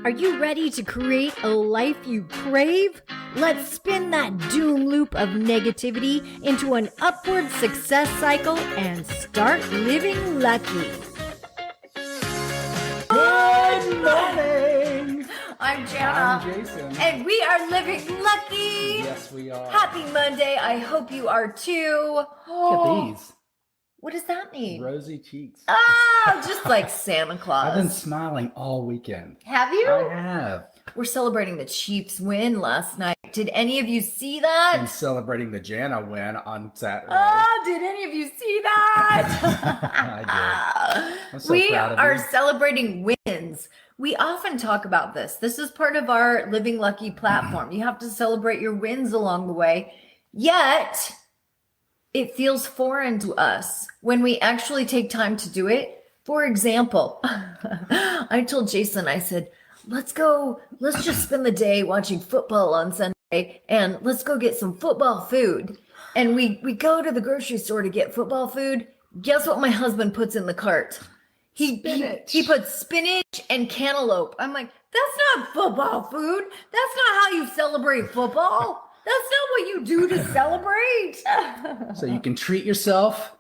Are you ready to create a life you crave? Let's spin that doom loop of negativity into an upward success cycle and start living lucky. Good morning! I'm Jana. I'm Jason. And we are living lucky. Yes, we are. Happy Monday. I hope you are too. Look at these. What does that mean? Rosy cheeks. Just like Santa Claus. I've been smiling all weekend. Have you? I have. We're celebrating the Chiefs win last night. Did any of you see that? And celebrating the Jana win on Saturday. Oh, did any of you see that? I did. I'm so We proud of are you. celebrating wins. We often talk about this. This is part of our Living Lucky platform. You have to celebrate your wins along the way. Yet, it feels foreign to us when we actually take time to do it. For example, I told Jason, I said, let's just spend the day watching football on Sunday and let's go get some football food. And we go to the grocery store to get football food. Guess what my husband puts in the cart? He puts spinach and cantaloupe. I'm like, that's not football food. That's not how you celebrate football. That's not what you do to celebrate. So you can treat yourself.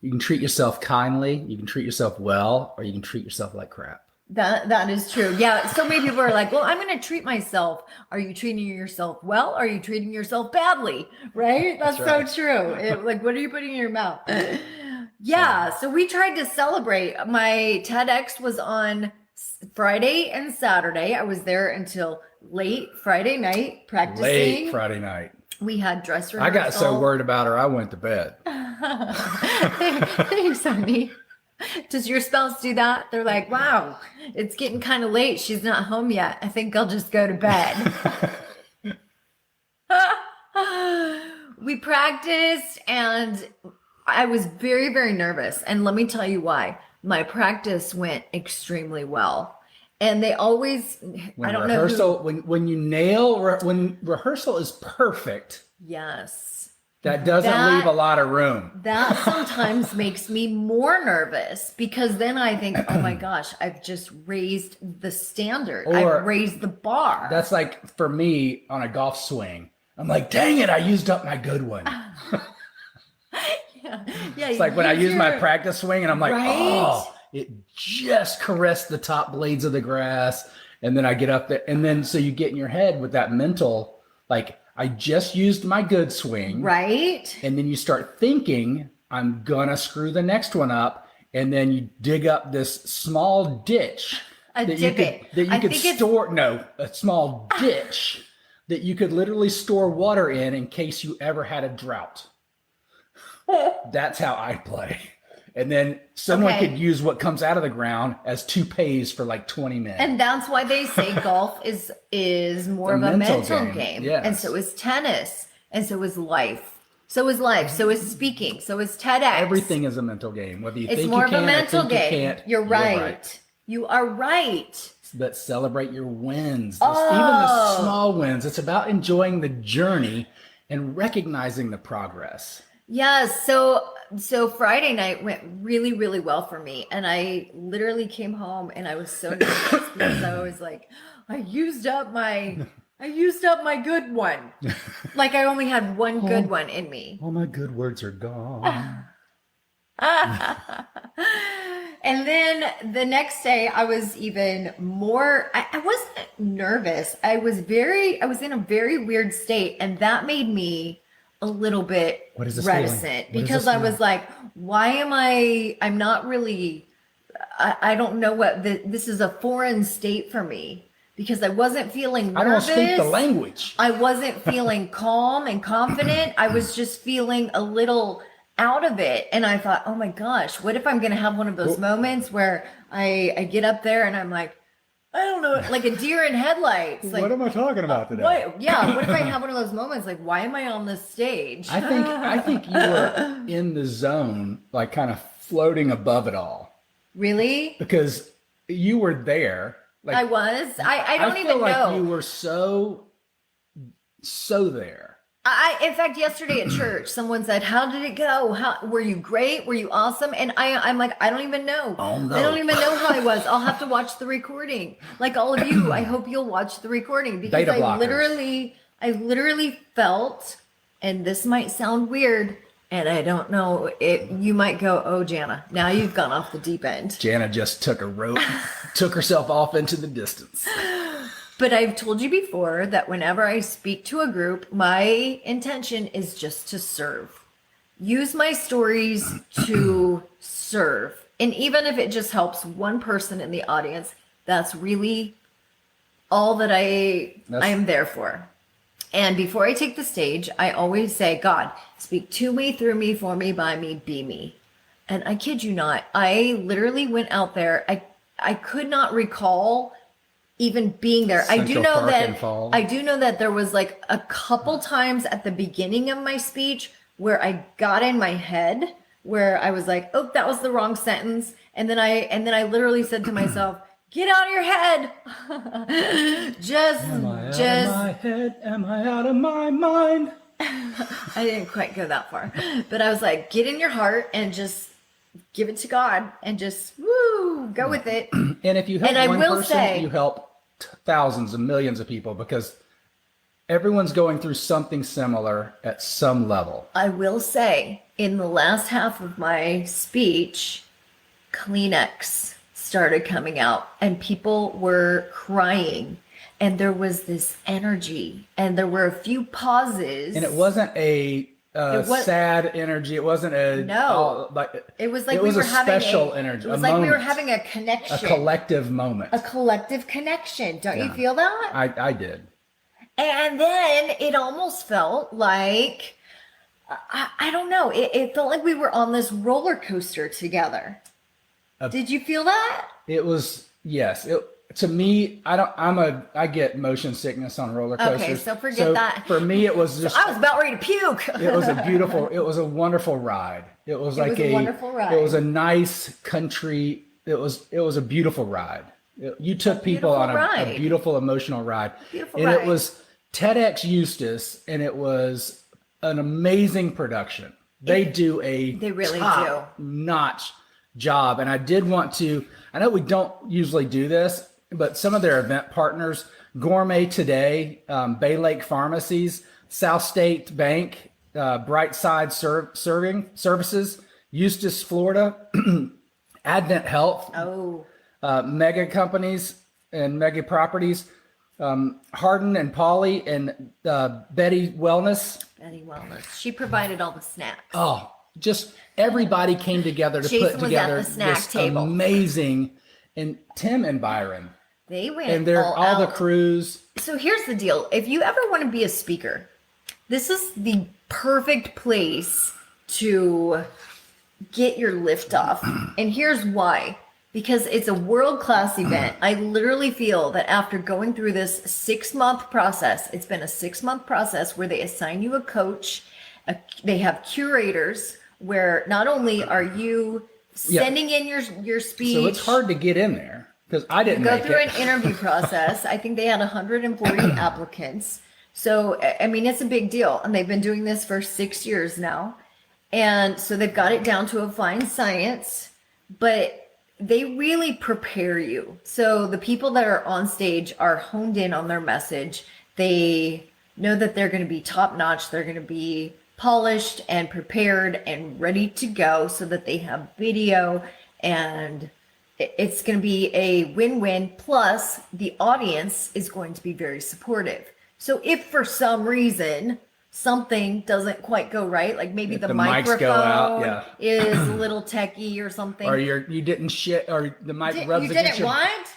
You can treat yourself kindly. You can treat yourself well, or you can treat yourself like crap. That is true. Yeah. So many people are like, well, I'm going to treat myself. Are you treating yourself well? Or are you treating yourself badly? Right? That's right. so true. Like, what are you putting in your mouth? Yeah. So we tried to celebrate. My TEDx was on Friday and Saturday. I was there until late Friday night practicing. Late Friday night. We had dress rehearsal. I got so worried about her, I went to bed. Thanks, honey. Does your spouse do that? They're like, wow, it's getting kind of late. She's not home yet. I think I'll just go to bed. We practiced and I was very, very nervous. And let me tell you why. My practice went extremely well. And they always, When I don't rehearsal, know. when rehearsal is perfect, Yes. that doesn't leave a lot of room. That sometimes makes me more nervous because then I think, oh my gosh, I've just raised the standard. Or I've raised the bar. That's like for me on a golf swing. I'm like, dang it, I used up my good one. yeah. It's like when I use my your- practice swing and I'm like, Right? oh, it just caressed the top blades of the grass. And then I get up there. And then so you get in your head with that mental, like, I just used my good swing. Right? And then you start thinking, I'm gonna screw the next one up. And then you dig up this small ditch A that divot. you I could think it's- store. No, a small ditch that you could literally store water in case you ever had a drought. That's how I play. And then someone Okay. could use what comes out of the ground as toupees for like 20 minutes. And that's why they say golf is more of a mental game. Yes. And so is tennis. And so is life. So is life. So is speaking. So is TEDx. Everything is a mental game. Whether you It's think more you of can a or mental think you game. can't, You're right. You are right. But celebrate your wins. Even the small wins. It's about enjoying the journey and recognizing the progress. Yes. So Friday night went really, really well for me. And I literally came home and I was so nervous because I was like, I used up my good one. Like I only had one good one in me. All my good words are gone. And then the next day I was even more, I wasn't nervous. I was in a very weird state. And that made me a little bit What is this reticent feeling? What is because this I was like, why am I'm not really, I don't know this is a foreign state for me because I wasn't feeling nervous. I don't speak the language. I wasn't feeling calm and confident. I was just feeling a little out of it. And I thought, oh my gosh, what if I'm going to have one of those moments where I get up there and I'm like, I don't know, like a deer in headlights. Like, What am I talking about today? what? Yeah. What if I have one of those moments? Like, why am I on this stage? I think you were in the zone, like kind of floating above it all, Really? because you were there. Like I was. I don't feel even like know. you were so there In fact, yesterday at church, someone said, "How did it go? How were you great? Were you awesome?" And I'm like, I don't even know. Oh, no. I don't even know how I was. I'll have to watch the recording. Like all of you, I hope you'll watch the recording because Beta I blockers. literally felt, and this might sound weird, and I don't know, you might go, "Oh, Jana, now you've gone off the deep end." Jana just took a rope, took herself off into the distance. But I've told you before that whenever I speak to a group, my intention is just to serve. Use my stories to serve. And even if it just helps one person in the audience, that's really all that I am there for. And before I take the stage, I always say, "God, speak to me, through me, for me, by me, be me." And I kid you not, I literally went out there. I could not recall even being there. I do know that there was like a couple times at the beginning of my speech where I got in my head where I was like, "Oh, that was the wrong sentence." And then I literally said to myself, "Get out of your head." Am I out of my head? Am I out of my mind? I didn't quite go that far, but I was like, "Get in your heart and just give it to God and just go with it." And if you help one person, you help thousands and millions of people because everyone's going through something similar at some level. I will say, in the last half of my speech, Kleenex started coming out and people were crying and there was this energy and there were a few pauses. And it wasn't a sad energy. It wasn't a it was like we were having special energy. It was like we were having a connection, a collective moment, a collective connection. Don't you feel that? I did. And then it almost felt like I don't know. It felt like we were on this roller coaster together. Did you feel that? It was yes. To me, I get motion sickness on roller coasters. Okay, so forget that. For me, it was just. I was about ready to puke. It was a wonderful ride. It was a wonderful ride. It was a nice country. It was a beautiful ride. You took people on a beautiful emotional ride. It was TEDx Eustis, and it was an amazing production. They really top-notch job. And I did want to, I know we don't usually do this, but some of their event partners, Gourmet Today, Bay Lake Pharmacies, South State Bank, Brightside Serving Services, Eustis, Florida, Advent Health, mega companies and mega properties, Hardin and Polly and Betty Wellness. Betty Wellness. She provided all the snacks. Oh, just everybody came together to put together this amazing, and Tim and Byron. They went and they're all the crews. So here's the deal. If you ever want to be a speaker, this is the perfect place to get your lift off. And here's why. Because it's a world-class event. I literally feel that after going through this 6-month process, it's been a 6-month process where they assign you a coach. They have curators where not only are you sending in your speech. So it's hard to get in there because I didn't go through an interview process. I think they had 140 applicants. So, I mean, it's a big deal. And they've been doing this for 6 years now. And so they've got it down to a fine science, but they really prepare you. So the people that are on stage are honed in on their message. They know that they're going to be top notch. They're going to be polished and prepared and ready to go so that they have video, and it's going to be a win-win. Plus the audience is going to be very supportive. So if for some reason something doesn't quite go right, like maybe the microphone is a little techie or something, or you didn't shit, or the mic rubs you against didn't what?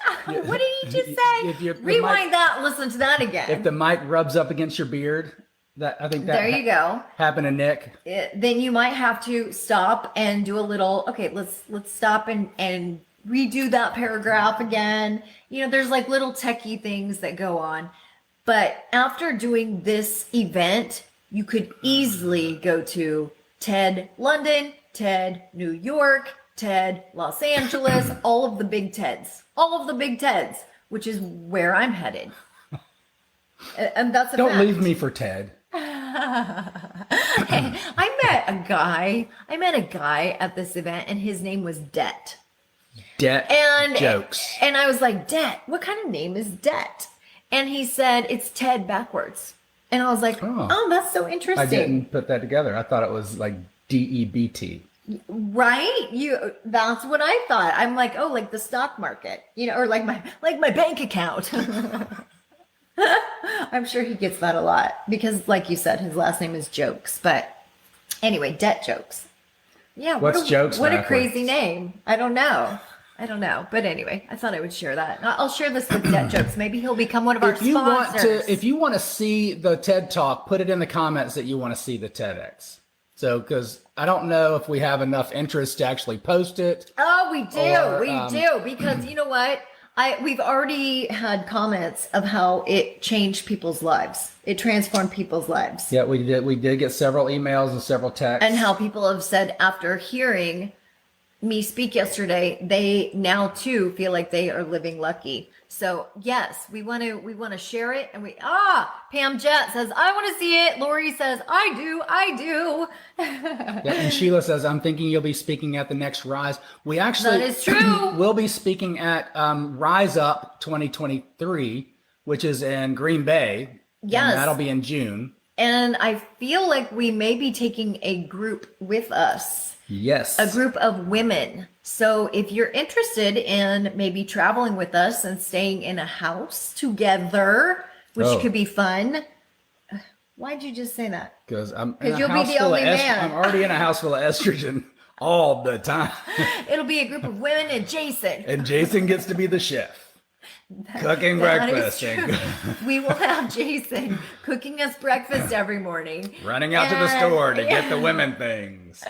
What did you just say? Rewind that, listen to that again. If the mic rubs up against your beard, I think that there you go. Happened to Nick. Then you might have to stop and do a little. Okay, let's stop and redo that paragraph again. You know, there's like little techie things that go on. But after doing this event, you could easily go to TED London, TED New York, TED Los Angeles, all of the big TEDs, which is where I'm headed. And that's a Don't fact. leave me for TED. I met a guy at this event and his name was Det. Det And jokes. And I was like, Det, what kind of name is Det? And he said, it's Ted backwards. And I was like, oh, that's so interesting. I didn't put that together. I thought it was like DEBT. Right? That's what I thought. I'm like, oh, like the stock market, or like my bank account. I'm sure he gets that a lot because, like you said, his last name is Jokes. But anyway, Det Jokes. Yeah. What's Jokes? What a crazy name. I don't know. But anyway, I thought I would share that. I'll share this with Det Jokes. Maybe he'll become one of our sponsors. If you want to see the TED Talk, put it in the comments that you want to see the TEDx. So, because I don't know if we have enough interest to actually post it. Oh, we do. Because you know what? We've already had comments of how it changed people's lives. It transformed people's lives. Yeah, we did. We did get several emails and several texts. And how people have said after hearing me speak yesterday, they now too feel like they are living lucky. So yes, we want to share it. And Pam Jett says, I want to see it. Lori says, I do. Yeah, and Sheila says, I'm thinking you'll be speaking at the next Rise. We actually, that is true. We'll be speaking at Rise Up 2023, which is in Green Bay. Yes. And that'll be in June. And I feel like we may be taking a group with us. Yes. A group of women. So if you're interested in maybe traveling with us and staying in a house together, which could be fun. Why'd you just say that? Because you'll be the only man. I'm already in a house full of estrogen all the time. It'll be a group of women and Jason. And Jason gets to be the chef. Cooking breakfast. We will have Jason cooking us breakfast every morning. Running out to the store to get the women things.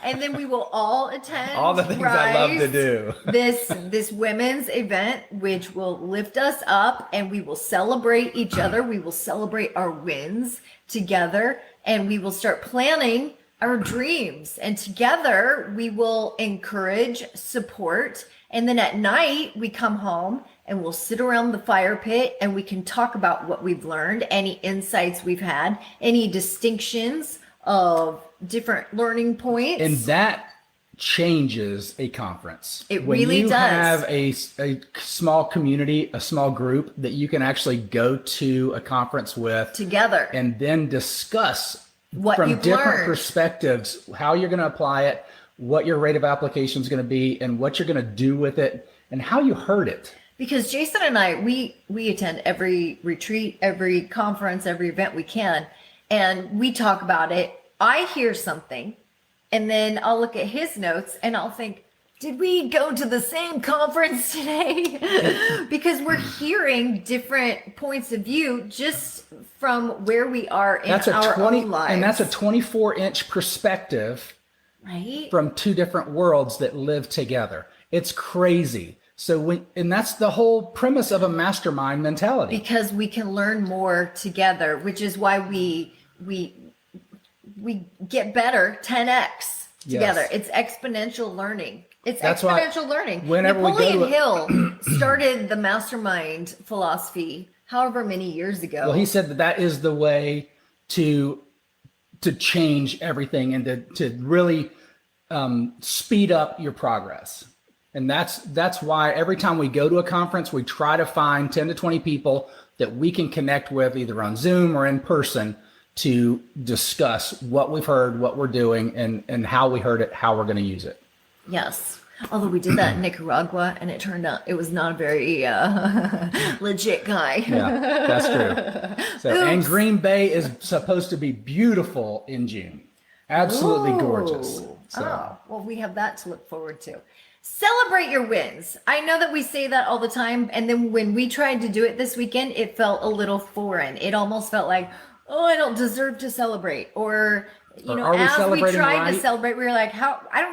And then we will all attend all the things I love to do. This women's event, which will lift us up, and we will celebrate each other. We will celebrate our wins together, and we will start planning our dreams. And together we will encourage, support. And then at night we come home and we'll sit around the fire pit and we can talk about what we've learned, any insights we've had, any distinctions of different learning points. And that changes a conference. It really does. When you have a small community, a small group that you can actually go to a conference with together and then discuss what from you've different learned. Perspectives, how you're going to apply it, what your rate of application is going to be, and what you're going to do with it, and how you heard it. Because Jason and I, we attend every retreat, every conference, every event we can, and we talk about it. I hear something, and then I'll look at his notes, and I'll think, did we go to the same conference today? Because we're hearing different points of view just from where we are in our own lives. And that's a 24-inch perspective, right? From two different worlds that live together. It's crazy. And that's the whole premise of a mastermind mentality. Because we can learn more together, which is why we get better 10x together. Yes. It's exponential learning. That's exponential learning. Napoleon Hill started the mastermind philosophy however many years ago. Well, he said that is the way to change everything and to really speed up your progress. And that's why every time we go to a conference, we try to find 10 to 20 people that we can connect with either on Zoom or in person to discuss what we've heard, what we're doing, and how we heard it, how we're going to use it. Yes. Although we did that in Nicaragua, and it turned out it was not a very legit guy. Yeah, that's true. So, and Green Bay is supposed to be beautiful in June. Absolutely gorgeous. So. Well, we have that to look forward to. Celebrate your wins. I know that we say that all the time. And then when we tried to do it this weekend, it felt a little foreign. It almost felt like, oh, I don't deserve to celebrate. Or, as we tried to celebrate, we were like,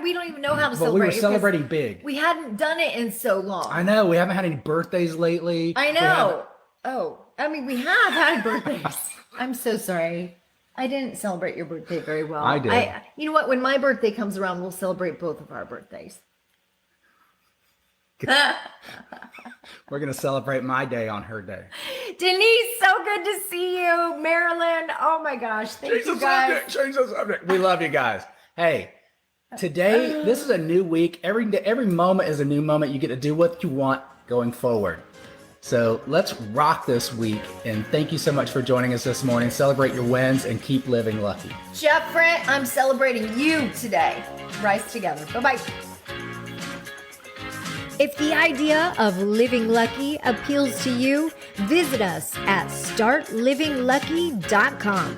we don't even know how to celebrate. But we were celebrating big. We hadn't done it in so long. I know. We haven't had any birthdays lately. I know. We have had birthdays. I'm so sorry. I didn't celebrate your birthday very well. I did. You know what? When my birthday comes around, we'll celebrate both of our birthdays. We're going to celebrate my day on her day. Denise, so good to see you. Marilyn, oh my gosh. Thank you guys. Change the subject. We love you guys. Hey, today, this is a new week. Every moment is a new moment. You get to do what you want going forward. So let's rock this week. And thank you so much for joining us this morning. Celebrate your wins and keep living lucky. Jeffrey, I'm celebrating you today. Rise together. Bye-bye. If the idea of living lucky appeals to you, visit us at startlivinglucky.com.